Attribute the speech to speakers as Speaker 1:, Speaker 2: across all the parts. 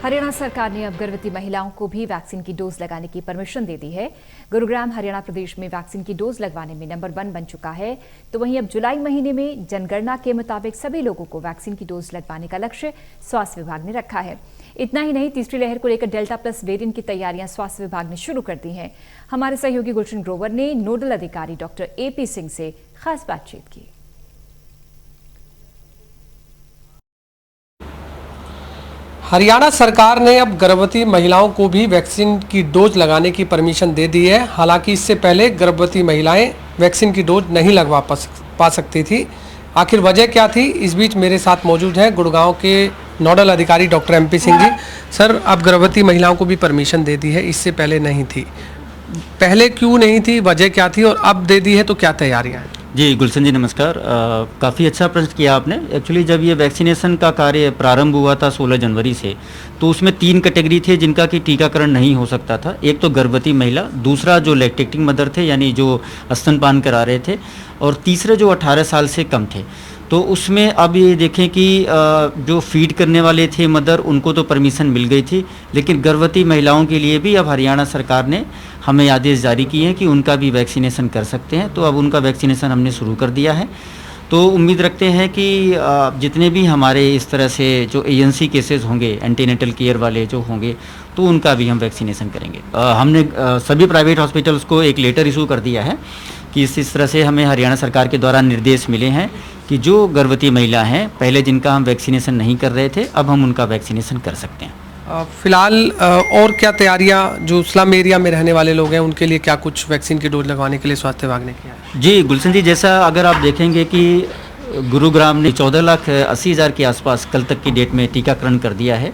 Speaker 1: हरियाणा सरकार ने अब गर्भवती महिलाओं को भी वैक्सीन की डोज लगाने की परमिशन दे दी है। गुरुग्राम हरियाणा प्रदेश में वैक्सीन की डोज लगवाने में नंबर 1 बन चुका है। तो वहीं अब जुलाई महीने में जनगणना के मुताबिक सभी लोगों को वैक्सीन की डोज लगवाने का लक्ष्य स्वास्थ्य विभाग ने रखा है। इतना ही नहीं, तीसरी लहर को लेकर डेल्टा प्लस वेरिएंट की तैयारियां स्वास्थ्य विभाग ने शुरू कर दी हैं। हमारे सहयोगी गुलशन ग्रोवर ने नोडल अधिकारी डॉक्टर AP सिंह से खास बातचीत की।
Speaker 2: हरियाणा सरकार ने अब गर्भवती महिलाओं को भी वैक्सीन की डोज लगाने की परमिशन दे दी है। हालांकि इससे पहले गर्भवती महिलाएं वैक्सीन की डोज नहीं लगवा पा सकती थी। आखिर वजह क्या थी? इस बीच मेरे साथ मौजूद हैं गुड़गांव के नोडल अधिकारी doctor MP Singh ji. Sir, अब गर्भवती महिलाओं को भी परमिशन दे दी है, इससे पहले नहीं थी। पहले क्यों नहीं थी, वजह क्या थी, और अब दे दी है तो क्या तैयारियाँ हैं?
Speaker 3: जी गुलशन जी नमस्कार। काफ़ी अच्छा प्रश्न किया आपने। एक्चुअली जब ये वैक्सीनेशन का कार्य प्रारंभ हुआ था 16 जनवरी से, तो उसमें 3 कैटेगरी थे जिनका कि टीकाकरण नहीं हो सकता था। एक तो गर्भवती महिला, दूसरा जो लैक्टेटिंग मदर थे यानी जो स्तनपान करा रहे थे, और तीसरे जो 18 साल से कम थे। तो उसमें अब ये देखें कि जो फीड करने वाले थे मदर, उनको तो परमिशन मिल गई थी, लेकिन गर्भवती महिलाओं के लिए भी अब हरियाणा सरकार ने हमें आदेश जारी किए हैं कि उनका भी वैक्सीनेशन कर सकते हैं। तो अब उनका वैक्सीनेशन हमने शुरू कर दिया है। तो उम्मीद रखते हैं कि जितने भी हमारे इस तरह से जो एजेंसी केसेस होंगे, एंटीनेटल केयर वाले जो होंगे, तो उनका भी हम वैक्सीनेशन करेंगे। हमने सभी प्राइवेट हॉस्पिटल्स को एक लेटर इशू कर दिया है कि इस तरह से हमें हरियाणा सरकार के द्वारा निर्देश मिले हैं कि जो गर्भवती महिला हैं, पहले जिनका हम वैक्सीनेशन नहीं कर रहे थे, अब हम उनका वैक्सीनेशन कर सकते हैं।
Speaker 2: फिलहाल और क्या तैयारियां, जो स्लम एरिया में रहने वाले लोग हैं उनके लिए क्या कुछ वैक्सीन की डोज लगवाने के लिए स्वास्थ्य विभाग ने किया है?
Speaker 3: जी गुलशन जी, जैसा अगर आप देखेंगे कि गुरुग्राम ने 14,80,000 के आसपास कल तक की डेट में टीकाकरण कर दिया है।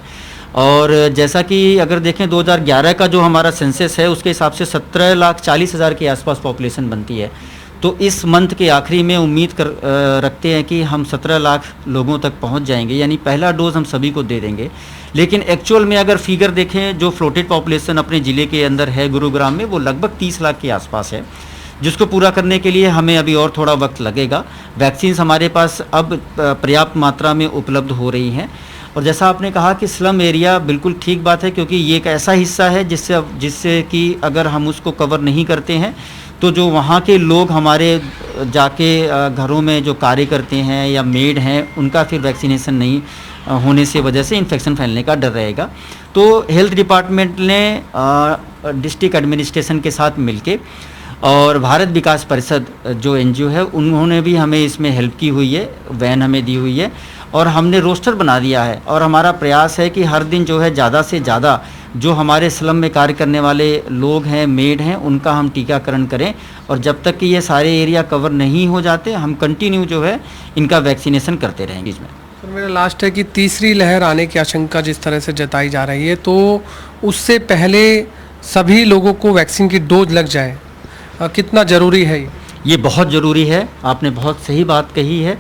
Speaker 3: और जैसा कि अगर देखें 2011 का जो हमारा सेंसस है, उसके हिसाब से 17,40,000 के आसपास पॉपुलेशन बनती है। तो इस मंथ के आखिरी में उम्मीद रखते हैं कि हम 17 लाख लोगों तक पहुंच जाएंगे, यानी पहला डोज हम सभी को दे देंगे। लेकिन एक्चुअल में अगर फिगर देखें, जो फ्लोटेड पॉपुलेशन अपने ज़िले के अंदर है गुरुग्राम में, वो लगभग 30 लाख के आसपास है, जिसको पूरा करने के लिए हमें अभी और थोड़ा वक्त लगेगा। वैक्सीन्स हमारे पास अब पर्याप्त मात्रा में उपलब्ध हो रही हैं। और जैसा आपने कहा कि स्लम एरिया, बिल्कुल ठीक बात है, क्योंकि ये एक ऐसा हिस्सा है जिससे कि अगर हम उसको कवर नहीं करते हैं तो जो वहाँ के लोग हमारे जाके घरों में जो कार्य करते हैं या मेड हैं, उनका फिर वैक्सीनेशन नहीं होने से वजह से इन्फेक्शन फैलने का डर रहेगा। तो हेल्थ डिपार्टमेंट ने डिस्ट्रिक्ट एडमिनिस्ट्रेशन के साथ मिलके और भारत विकास परिषद जो NGO है, उन्होंने भी हमें इसमें हेल्प की हुई है, वैन हमें दी हुई है, और हमने रोस्टर बना दिया है। और हमारा प्रयास है कि हर दिन जो है ज़्यादा से ज़्यादा जो हमारे स्लम में कार्य करने वाले लोग हैं, मेड हैं, उनका हम टीकाकरण करें। और जब तक कि ये सारे एरिया कवर नहीं हो जाते, हम कंटिन्यू जो है इनका वैक्सीनेशन करते रहेंगे। इसमें
Speaker 2: सर, मेरा लास्ट है कि तीसरी लहर आने की आशंका जिस तरह से जताई जा रही है, तो उससे पहले सभी लोगों को वैक्सीन की डोज लग जाए, कितना ज़रूरी है
Speaker 3: ये? बहुत ज़रूरी है। आपने बहुत सही बात कही है।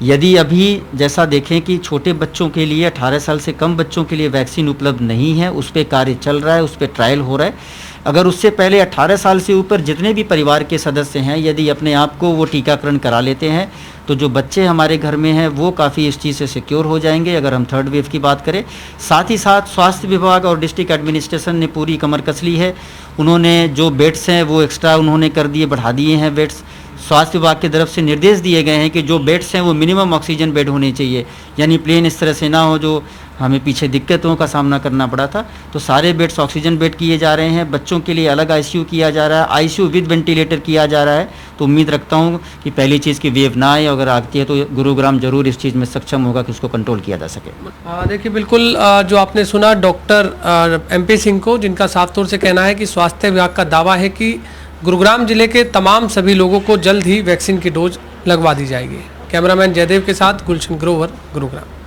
Speaker 3: यदि अभी जैसा देखें कि छोटे बच्चों के लिए, 18 साल से कम बच्चों के लिए वैक्सीन उपलब्ध नहीं है, उस पर कार्य चल रहा है, उस पर ट्रायल हो रहा है। अगर उससे पहले 18 साल से ऊपर जितने भी परिवार के सदस्य हैं, यदि अपने आप को वो टीकाकरण करा लेते हैं, तो जो बच्चे हमारे घर में हैं वो काफ़ी इस चीज़ से सिक्योर हो जाएंगे, अगर हम थर्ड वेव की बात करें। साथ ही साथ स्वास्थ्य विभाग और डिस्ट्रिक्ट एडमिनिस्ट्रेशन ने पूरी कमर कस ली है। उन्होंने जो बेड्स हैं वो एक्स्ट्रा उन्होंने कर दिए, बढ़ा दिए हैं बेड्स। स्वास्थ्य विभाग की तरफ से निर्देश दिए गए हैं कि जो बेड्स हैं वो मिनिमम ऑक्सीजन बेड होने चाहिए, यानी प्लेन इस तरह से ना हो जो हमें पीछे दिक्कतों का सामना करना पड़ा था। तो सारे बेड्स ऑक्सीजन बेड किए जा रहे हैं। बच्चों के लिए अलग ICU किया जा रहा है, ICU विद वेंटिलेटर किया जा रहा है। तो उम्मीद रखता हूँ कि पहली चीज़ की वेव ना आए, अगर आती है तो गुरुग्राम जरूर इस चीज़ में सक्षम होगा कि उसको कंट्रोल किया जा सके।
Speaker 2: देखिए, बिल्कुल जो आपने सुना डॉक्टर MP सिंह को, जिनका साफ तौर से कहना है कि स्वास्थ्य विभाग का दावा है कि गुरुग्राम जिले के तमाम सभी लोगों को जल्द ही वैक्सीन की डोज लगवा दी जाएगी। कैमरामैन जयदेव के साथ गुलशन ग्रोवर, गुरुग्राम।